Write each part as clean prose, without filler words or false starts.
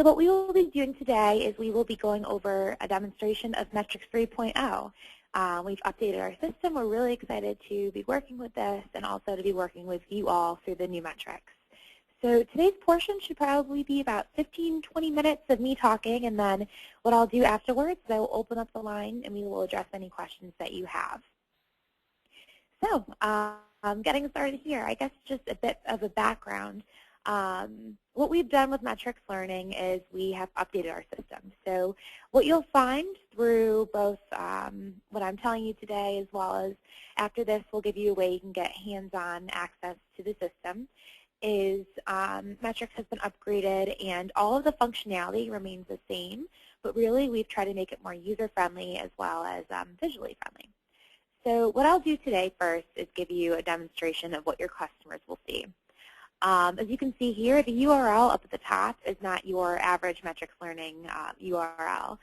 So what we will be doing today is we will be going over a demonstration of Metrix 3.0. We've updated our system. We're really excited to be working with this and also to be working with you all through the new Metrix. So today's portion should probably be about 15-20 minutes of me talking, and then what I'll do afterwards is I will open up the line and we will address any questions that you have. So getting started here, I guess just a bit of a background. What we've done with Metrix Learning is we have updated our system. So what you'll find through both what I'm telling you today as well as after this we'll give you a way you can get hands-on access to the system is Metrix has been upgraded and all of the functionality remains the same, but really we've tried to make it more user-friendly as well as visually friendly. So what I'll do today first is give you a demonstration of what your customers will see. As you can see here, the URL up at the top is not your average Metrix Learning URL.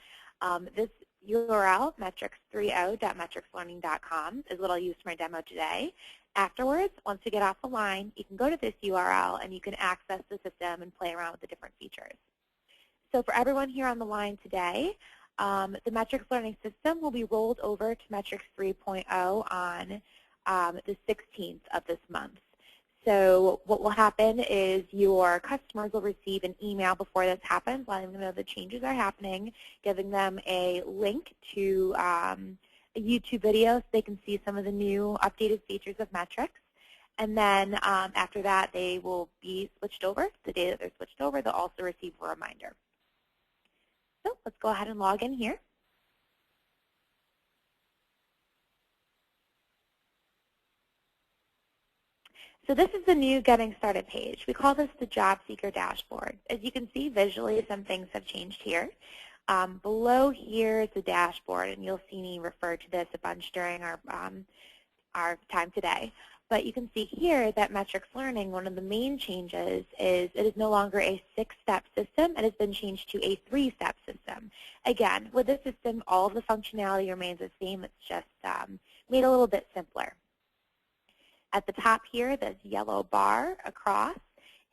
This URL, metrix30.metrixlearning.com, is what I'll use for my demo today. Afterwards, once you get off the line, you can go to this URL and you can access the system and play around with the different features. So for everyone here on the line today, the Metrix Learning system will be rolled over to Metrix 3.0 on the 16th of this month. So what will happen is your customers will receive an email before this happens, letting them know the changes are happening, giving them a link to a YouTube video so they can see some of the new updated features of Metrix. And then after that, they will be switched over. The day that they're switched over, they'll also receive a reminder. So let's go ahead and log in here. So this is the new Getting Started page. We call this the Jobseeker Dashboard. As you can see visually, some things have changed here. Below here is the dashboard, and you'll see me refer to this a bunch during our time today. But you can see here that Metrix Learning, one of the main changes is it is no longer a 6-step system. It has been changed to a 3-step system. Again, with this system, all of the functionality remains the same. It's just made a little bit simpler. At the top here, there's a yellow bar across.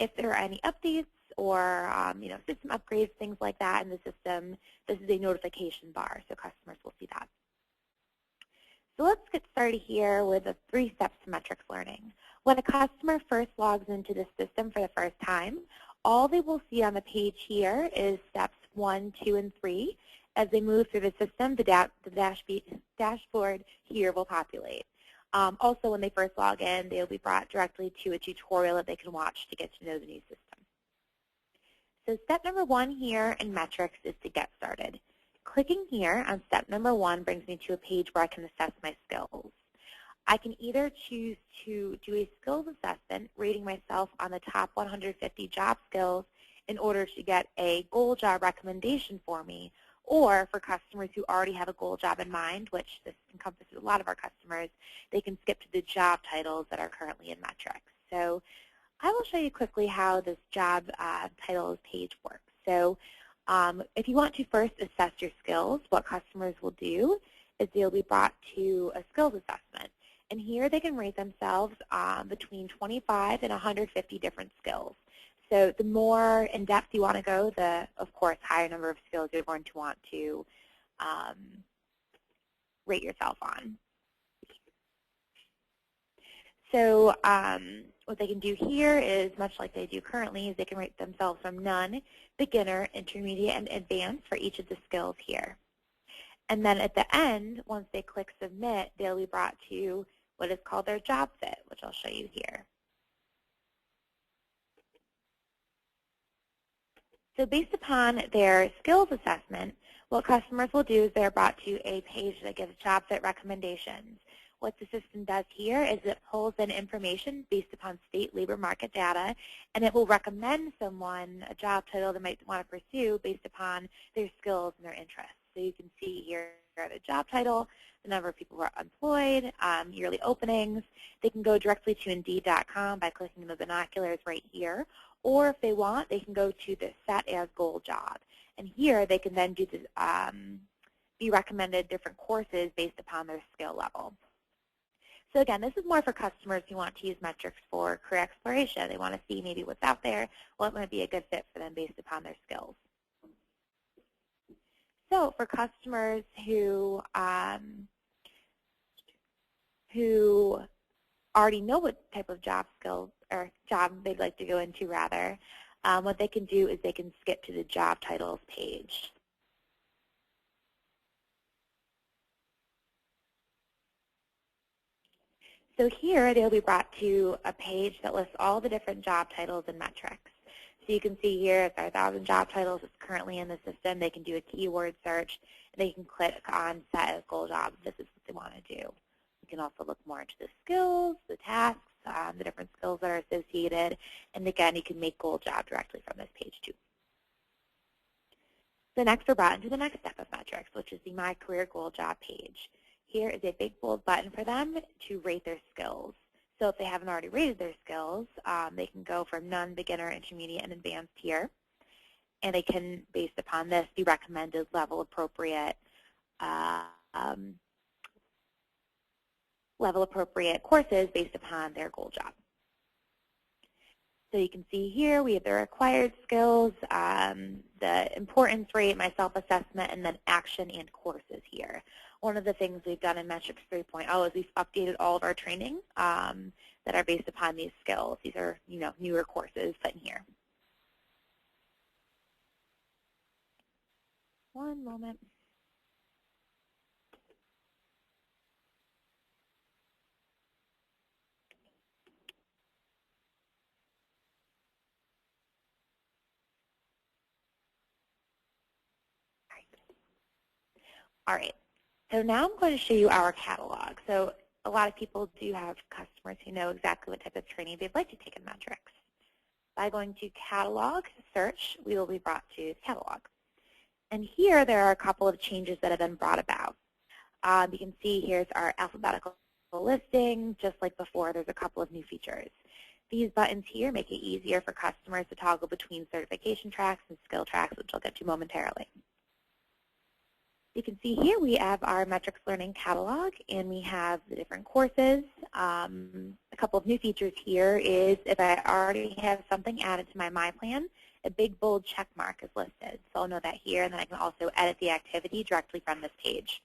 If there are any updates or system upgrades, things like that in the system, this is a notification bar, so customers will see that. So let's get started here with the 3 steps to Metrix Learning. When a customer first logs into this system for the first time, all they will see on the page here is steps 1, 2, and 3. As they move through the system, the dashboard here will populate. Also, when they first log in, they'll be brought directly to a tutorial that they can watch to get to know the new system. So step number 1 here in Metrix is to get started. Clicking here on step number 1 brings me to a page where I can assess my skills. I can either choose to do a skills assessment, rating myself on the top 150 job skills in order to get a goal job recommendation for me, or for customers who already have a goal job in mind, which this encompasses a lot of our customers, they can skip to the job titles that are currently in Metrix. So I will show you quickly how this job titles page works. So if you want to first assess your skills, what customers will do is they'll be brought to a skills assessment. And here they can rate themselves between 25 and 150 different skills. So the more in-depth you want to go, the, of course, higher number of skills you're going to want to rate yourself on. So what they can do here is, much like they do currently, is they can rate themselves from none, beginner, intermediate, and advanced for each of the skills here. And then at the end, once they click submit, they'll be brought to what is called their job fit, which I'll show you here. So based upon their skills assessment, what customers will do is they're brought to a page that gives job fit recommendations. What the system does here is it pulls in information based upon state labor market data, and it will recommend someone a job title they might want to pursue based upon their skills and their interests. So you can see here the job title, the number of people who are employed, yearly openings. They can go directly to Indeed.com by clicking the binoculars right here. Or if they want, they can go to the Set as Goal job. And here they can then do be recommended different courses based upon their skill level. So again, this is more for customers who want to use Metrix for career exploration. They want to see maybe what's out there, what might be a good fit for them based upon their skills. So for customers who already know what type of job skills or job they'd like to go into, rather, what they can do is they can skip to the job titles page. So here they'll be brought to a page that lists all the different job titles and metrics. So you can see here it's our 1,000 job titles that's currently in the system. They can do a keyword search, and they can click on set as goal jobs if this is what they want to do. You can also look more into the skills, the tasks, the different skills that are associated, and again, you can make goal job directly from this page too. So next we're brought into the next step of metrics, which is the My Career Goal Job page. Here is a big bold button for them to rate their skills. So if they haven't already rated their skills, they can go from none, beginner, intermediate, and advanced here. And they can, based upon this, be recommended level appropriate courses based upon their goal job. So you can see here we have the required skills, the importance rate, my self-assessment, and then action and courses here. One of the things we've done in Metrix 3.0 is we've updated all of our training that are based upon these skills. These are, newer courses put in here. One moment. All right. So now I'm going to show you our catalog. So a lot of people do have customers who know exactly what type of training they'd like to take in Metrix. By going to Catalog, Search, we will be brought to the catalog. And here there are a couple of changes that have been brought about. You can see here's our alphabetical listing. Just like before, there's a couple of new features. These buttons here make it easier for customers to toggle between certification tracks and skill tracks, which I'll get to momentarily. You can see here we have our Metrix Learning Catalog, and we have the different courses. A couple of new features here is if I already have something added to my plan, a big bold check mark is listed. So I'll know that here, and then I can also edit the activity directly from this page.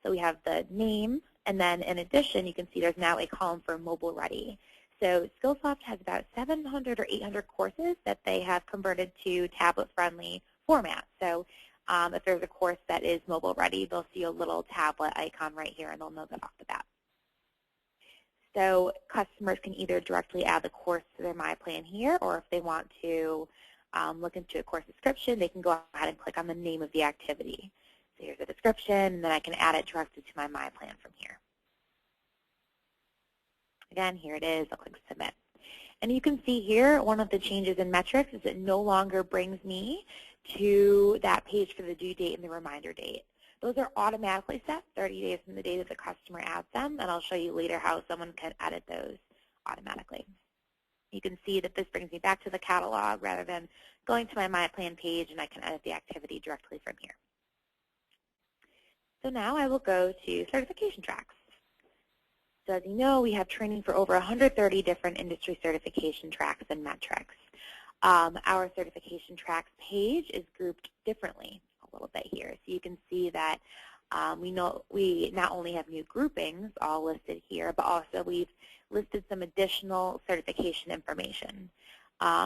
So we have the name, and then in addition, you can see there's now a column for mobile ready. So Skillsoft has about 700 or 800 courses that they have converted to tablet-friendly format. So if there's a course that is mobile ready, they'll see a little tablet icon right here, and they'll know that off the bat. So customers can either directly add the course to their My Plan here, or if they want to look into a course description, they can go ahead and click on the name of the activity. So here's a description, and then I can add it directly to my Plan from here. Again, here it is. I'll click Submit. And you can see here, one of the changes in Metrix is it no longer brings me to that page for the due date and the reminder date. Those are automatically set 30 days from the day that the customer adds them, and I'll show you later how someone can edit those automatically. You can see that this brings me back to the catalog rather than going to my Plan page, and I can edit the activity directly from here. So now I will go to certification tracks. So as you know, we have training for over 130 different industry certification tracks in Metrix. Our certification tracks page is grouped differently a little bit here. So you can see that we not only have new groupings all listed here, but also we've listed some additional certification information.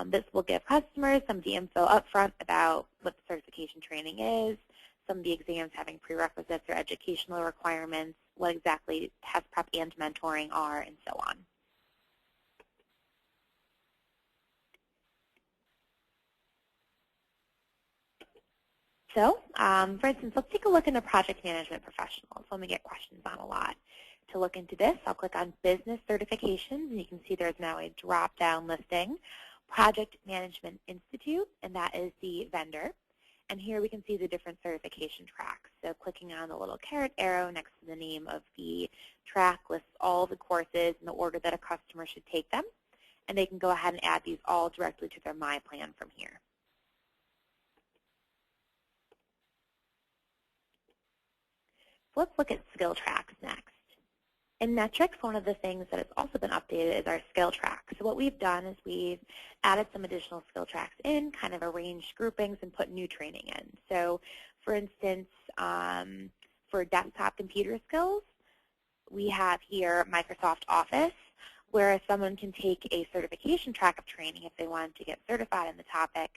This will give customers some of the info up front about what the certification training is, some of the exams having prerequisites or educational requirements, what exactly test prep and mentoring are, and so on. So, for instance, let's take a look into project management professionals. When we get questions on a lot. To look into this, I'll click on Business Certifications, and you can see there's now a drop-down listing, Project Management Institute, and that is the vendor. And here we can see the different certification tracks. So clicking on the little caret arrow next to the name of the track lists all the courses in the order that a customer should take them, and they can go ahead and add these all directly to their My Plan from here. Let's look at skill tracks next. In Metrix, one of the things that has also been updated is our skill track. So what we've done is we've added some additional skill tracks in, kind of arranged groupings, and put new training in. So For instance, for desktop computer skills, we have here Microsoft Office, where someone can take a certification track of training if they wanted to get certified in the topic.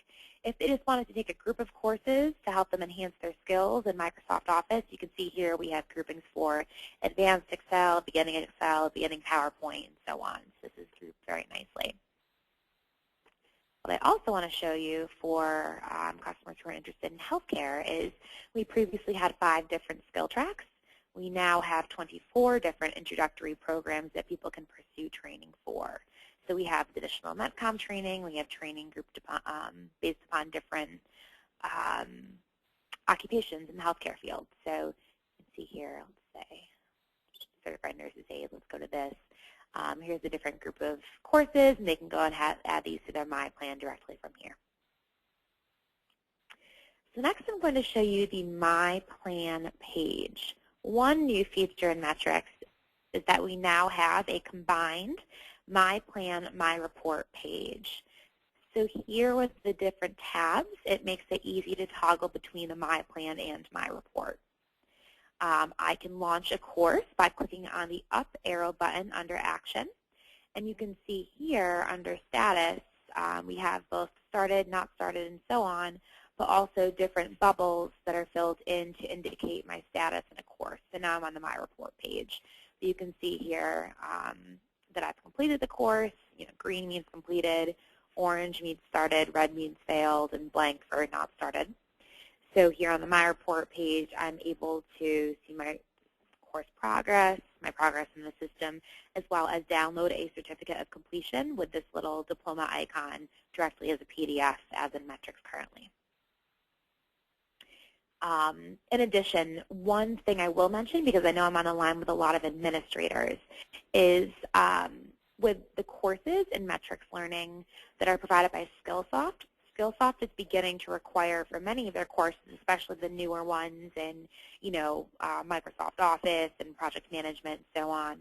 If they just wanted to take a group of courses to help them enhance their skills in Microsoft Office, you can see here we have groupings for Advanced Excel, Beginning PowerPoint, and so on. So this is grouped very nicely. What I also want to show you for customers who are interested in healthcare is we previously had 5 different skill tracks. We now have 24 different introductory programs that people can pursue training for. So we have additional Metcom training. We have training grouped based upon different occupations in the healthcare field. So you can see here, let's say, certified nurses aid. Let's go to this. Here's a different group of courses, and they can go and add these to their My Plan directly from here. So next I'm going to show you the My Plan page. One new feature in Metrix is that we now have a combined My Plan, My Report page. So here with the different tabs, it makes it easy to toggle between the My Plan and My Report. I can launch a course by clicking on the up arrow button under Action. And you can see here under Status, we have both started, not started, and so on, but also different bubbles that are filled in to indicate my status in a course. So now I'm on the My Report page. So you can see here that I've completed the course. Green means completed, orange means started, red means failed, and blank for not started. So here on the My Report page, I'm able to see my course progress, my progress in the system, as well as download a certificate of completion with this little diploma icon directly as a PDF, as in Metrix currently. In addition, one thing I will mention, because I know I'm on the line with a lot of administrators, is with the courses in Metrix Learning that are provided by Skillsoft, Skillsoft is beginning to require for many of their courses, especially the newer ones in, Microsoft Office and project management and so on,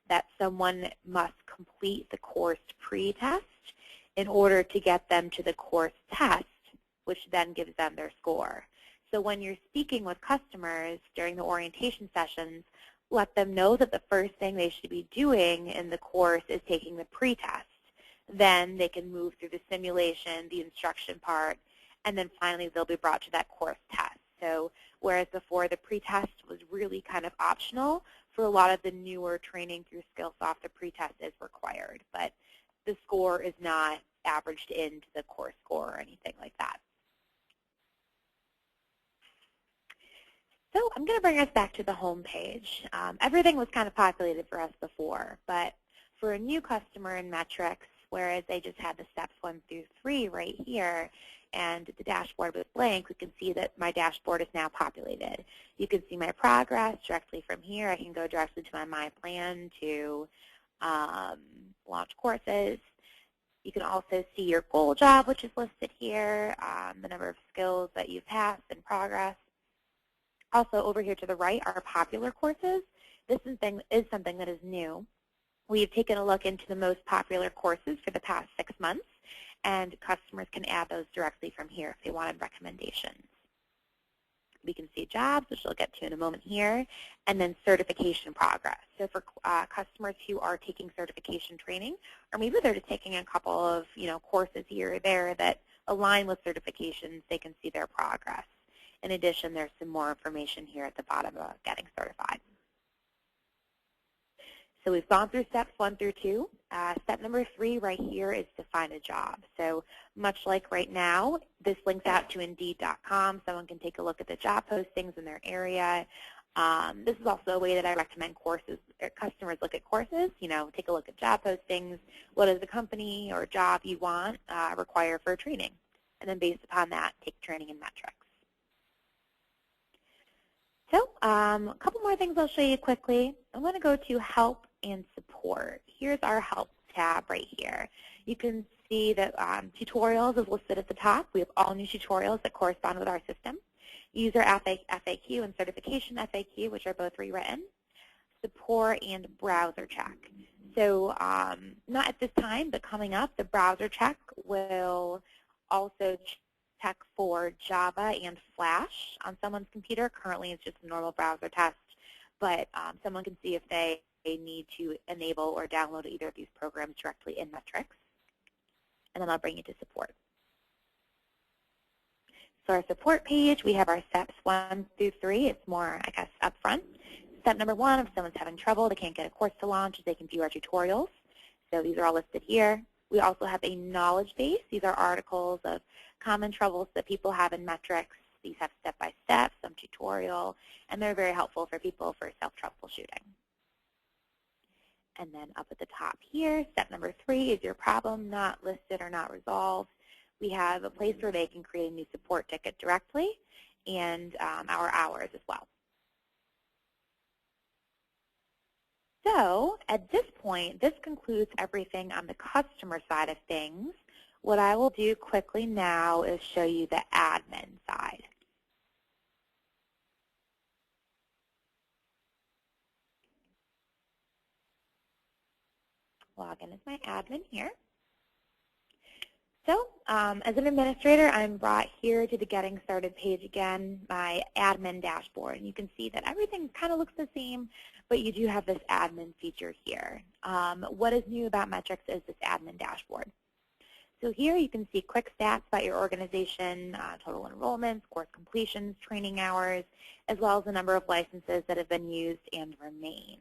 that someone must complete the course pre-test in order to get them to the course test, which then gives them their score. So when you're speaking with customers during the orientation sessions, let them know that the first thing they should be doing in the course is taking the pre-test. Then they can move through the simulation, the instruction part, and then finally they'll be brought to that course test. So whereas before the pre-test was really kind of optional, for a lot of the newer training through Skillsoft, the pre-test is required. But the score is not averaged into the course score or anything like that. So I'm going to bring us back to the home page. Everything was kind of populated for us before, but for a new customer in Metrix, whereas they just had the steps 1 through 3 right here, and the dashboard was blank, we can see that my dashboard is now populated. You can see my progress directly from here. I can go directly to my Plan to launch courses. You can also see your goal job, which is listed here, the number of skills that you've passed in progress. Also, over here to the right are popular courses. This is something that is new. We've taken a look into the most popular courses for the past 6 months, and customers can add those directly from here if they wanted recommendations. We can see jobs, which we'll get to in a moment here, and then certification progress. So for customers who are taking certification training, or maybe they're just taking a couple of courses here or there that align with certifications, they can see their progress. In addition, there's some more information here at the bottom about getting certified. So we've gone through steps 1 through 2. Step number 3 right here is to find a job. So much like right now, this links out to Indeed.com. Someone can take a look at the job postings in their area. This is also a way that I recommend customers look at courses. Take a look at job postings. What does the company or job you want require for training? And then based upon that, take training in Metrix. So a couple more things I'll show you quickly. I'm going to go to Help and Support. Here's our Help tab right here. You can see that Tutorials is listed at the top. We have all new tutorials that correspond with our system. User FAQ and Certification FAQ, which are both rewritten. Support and Browser Check. So not at this time, but coming up, the Browser Check will also tech for Java and Flash on someone's computer. Currently, it's just a normal browser test, but someone can see if they need to enable or download either of these programs directly in Metrix. And then I'll bring you to support. So our support page, we have our steps 1 through 3. It's more, I guess, upfront. Step number 1, if someone's having trouble, they can't get a course to launch, they can view our tutorials. So these are all listed here. We also have a knowledge base. These are articles of common troubles that people have in Metrix. These have step-by-step, some tutorial, and they're very helpful for people for self-troubleshooting. And then up at the top here, step number 3 is your problem not listed or not resolved. We have a place where they can create a new support ticket directly and our hours as well. So at this point, this concludes everything on the customer side of things. What I will do quickly now is show you the admin side. Log in as my admin here. So as an administrator, I'm brought here to the Getting Started page again, my admin dashboard. And you can see that everything kind of looks the same, but you do have this admin feature here. What is new about Metrix is this admin dashboard. So here you can see quick stats about your organization, total enrollments, course completions, training hours, as well as the number of licenses that have been used and remain.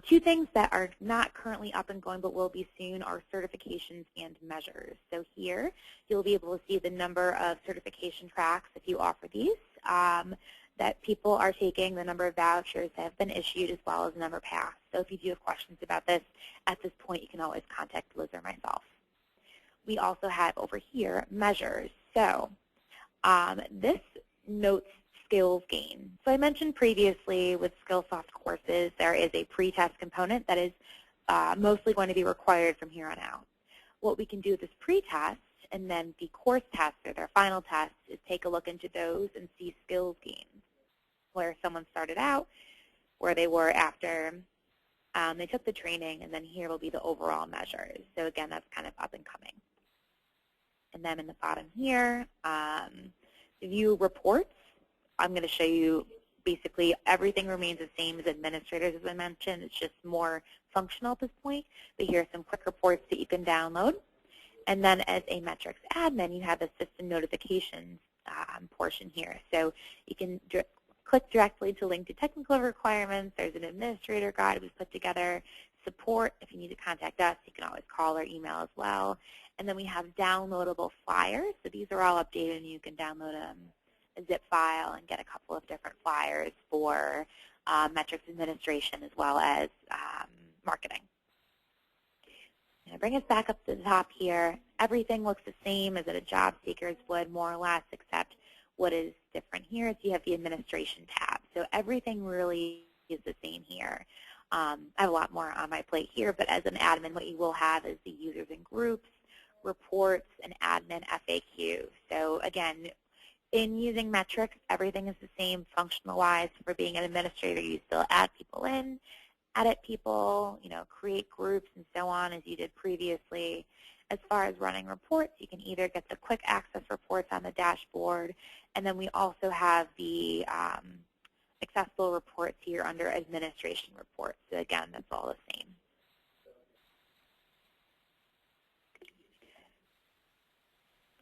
2 things that are not currently up and going but will be soon are certifications and measures. So here you'll be able to see the number of certification tracks if you offer these that people are taking, the number of vouchers that have been issued, as well as the number passed. So if you do have questions about this, at this point you can always contact Liz or myself. We also have over here measures. So this notes skills gain. So I mentioned previously with Skillsoft courses, there is a pre-test component that is mostly going to be required from here on out. What we can do with this pre-test and then the course test or their final test is take a look into those and see skills gains, where someone started out, where they were after they took the training, and then here will be the overall measures. So again, that's kind of up and coming. And then in the bottom here, view reports. I'm going to show you basically everything remains the same as administrators, as I mentioned. It's just more functional at this point. But here are some quick reports that you can download. And then as a Metrix admin, you have a system notifications portion here. So you can click directly to link to technical requirements. There's an administrator guide we've put together. Support, if you need to contact us, you can always call or email as well. And then we have downloadable flyers. So these are all updated, and you can download a zip file and get a couple of different flyers for Metrix administration as well as marketing. I'm going to bring us back up to the top here. Everything looks the same as a job seekers would, more or less, except what is different here is you have the administration tab. So everything really is the same here. I have a lot more on my plate here, but as an admin, what you will have is the users and groups, reports, and admin FAQ. So again, in using Metrix, everything is the same functional-wise. For being an administrator, you still add people in, edit people, create groups and so on as you did previously. As far as running reports, you can either get the quick access reports on the dashboard, and then we also have the accessible reports here under administration reports. So again, that's all the same.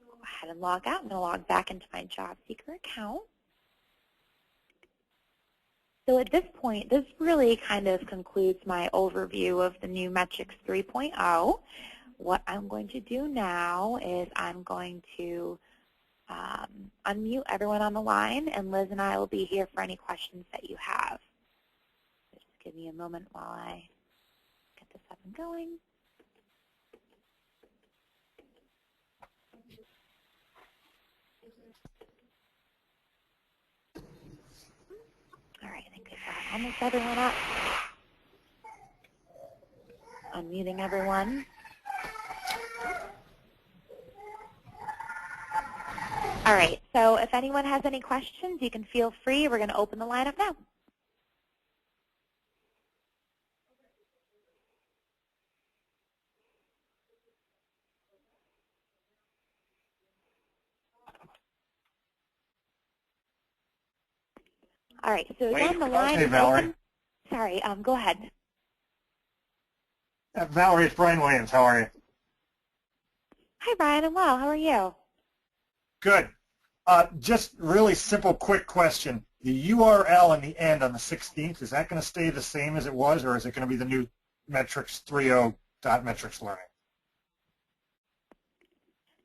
Go ahead and log out. I'm going to log back into my Jobseeker account. So at this point, this really kind of concludes my overview of the new Metrix 3.0. What I'm going to do now is I'm going to unmute everyone on the line, and Liz and I will be here for any questions that you have. So just give me a moment while I get this up and going. All right, I think I got almost everyone up. Unmuting everyone. All right, so if anyone has any questions, you can feel free. We're going to open the line up now. All right, so again, the line Hey, is Valerie. open. Sorry, go ahead. Valerie, it's Brian Williams. How are you? Hi, Brian. I'm well. How are you? Good. Just really simple, quick question. The URL in the end on the 16th, is that going to stay the same as it was, or is it going to be the new Metrix 3.0.metrix learning?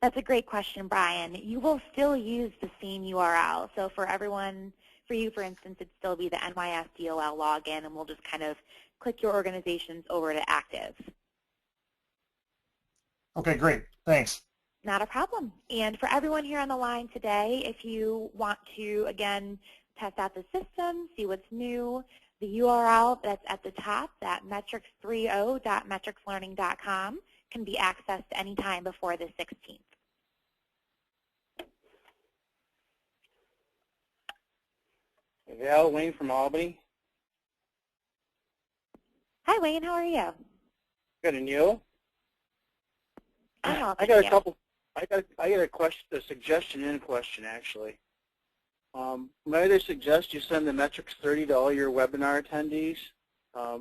That's a great question, Brian. You will still use the same URL. So for everyone, for you, for instance, it'd still be the NYSDOL login, and we'll just kind of click your organizations over to active. Okay, great. Thanks. Not a problem. And for everyone here on the line today, if you want to, again, test out the system, see what's new, the URL that's at the top, that metrix30.metrixlearning.com, can be accessed anytime before the 16th. Val, Wayne from Albany. Hi, Wayne. How are you? Good, and you? I'm well, I got a couple. I got a question, a suggestion and a question actually. Might I suggest you send the Metrix 30 to all your webinar attendees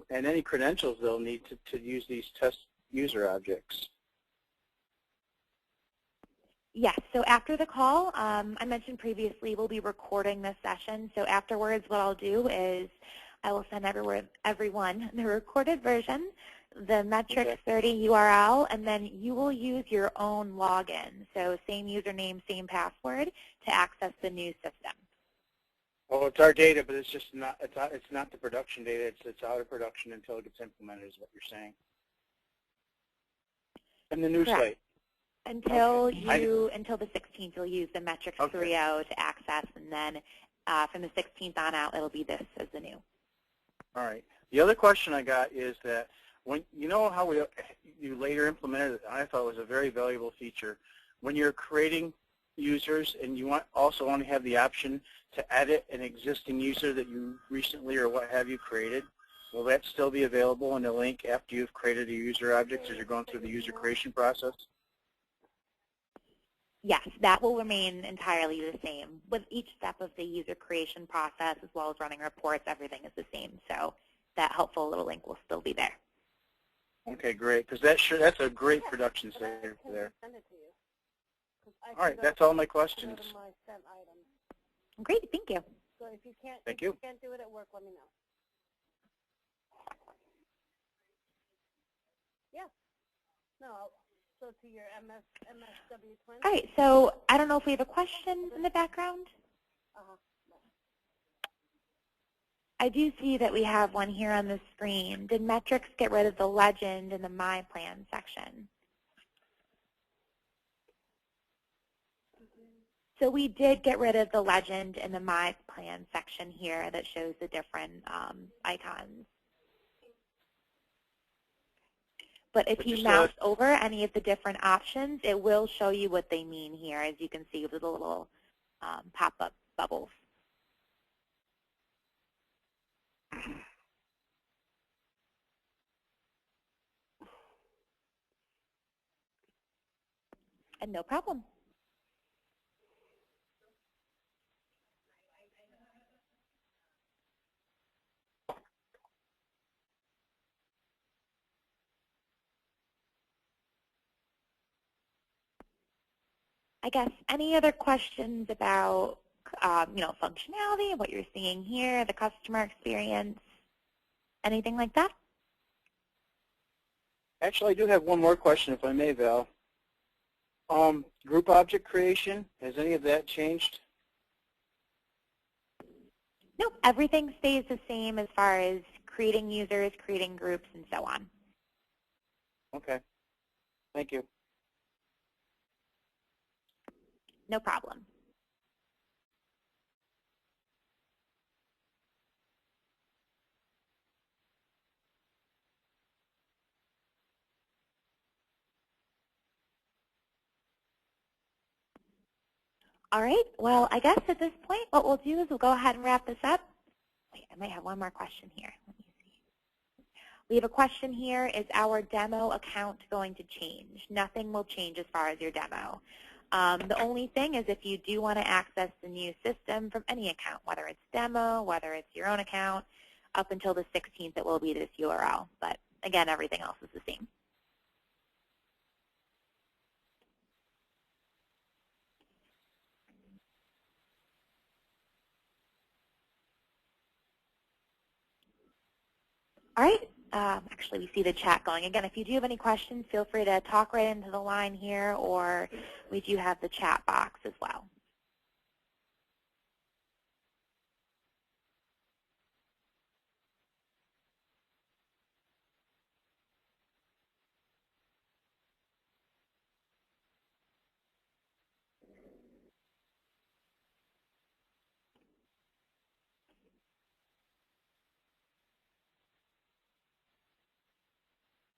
and any credentials they'll need to use these test user objects? Yes, so after the call, I mentioned previously we'll be recording this session. So afterwards what I'll do is I will send everyone the recorded version, the Metrix 30 URL, and then you will use your own login. So same username, same password to access the new system. Oh, it's our data, but it's just not. It's not the production data. It's out of production until it gets implemented, is what you're saying. And the new site. Until until the 16th, you'll use the Metrix 3.0 to access, and then from the 16th on out, it'll be this as the new. All right. The other question I got is that when you know how you later implemented it, I thought it was a very valuable feature. When you're creating users and you also want to have the option to edit an existing user that you recently or what have you created, will that still be available in the link after you've created a user object as you're going through the user creation process? Yes, that will remain entirely the same. With each step of the user creation process, as well as running reports, everything is the same. So that helpful little link will still be there. Okay, great. Because that's a great production saver there. All right, that's all my questions. Great, thank you. So if you can't, thank you. Can't do it at work, let me know. Yeah. No. So to your MSW twin. All right, so I don't know if we have a question in the background. I do see that we have one here on the screen. Did Metrix get rid of the legend in the My Plan section? So we did get rid of the legend in the My Plan section here that shows the different icons. But if you mouse over any of the different options, it will show you what they mean here, as you can see with the little pop-up bubbles. And no problem. I guess any other questions about functionality, what you're seeing here, the customer experience, anything like that? Actually, I do have one more question, if I may, Val. Group object creation, has any of that changed? Nope, everything stays the same as far as creating users, creating groups, and so on. Okay, thank you. No problem. All right, well, I guess at this point what we'll do is we'll go ahead and wrap this up. Wait, I might have one more question here. Let me see. We have a question here, is our demo account going to change? Nothing will change as far as your demo. The only thing is if you do want to access the new system from any account, whether it's demo, whether it's your own account, up until the 16th it will be this URL. But again, everything else is the same. All right. Actually, we see the chat going. Again, if you do have any questions, feel free to talk right into the line here, or we do have the chat box as well.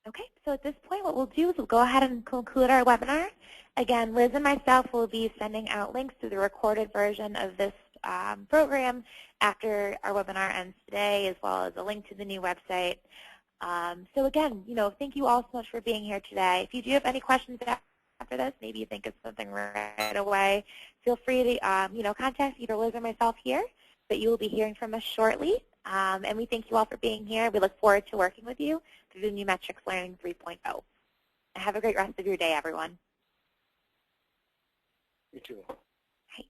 Okay, so at this point what we'll do is we'll go ahead and conclude our webinar. Again, Liz and myself will be sending out links to the recorded version of this program after our webinar ends today, as well as a link to the new website. So again, thank you all so much for being here today. If you do have any questions after this, maybe you think of something right away, feel free to contact either Liz or myself here, but you will be hearing from us shortly. And we thank you all for being here. We look forward to working with you through the new Metrix Learning 3.0. Have a great rest of your day, everyone. You too. Right.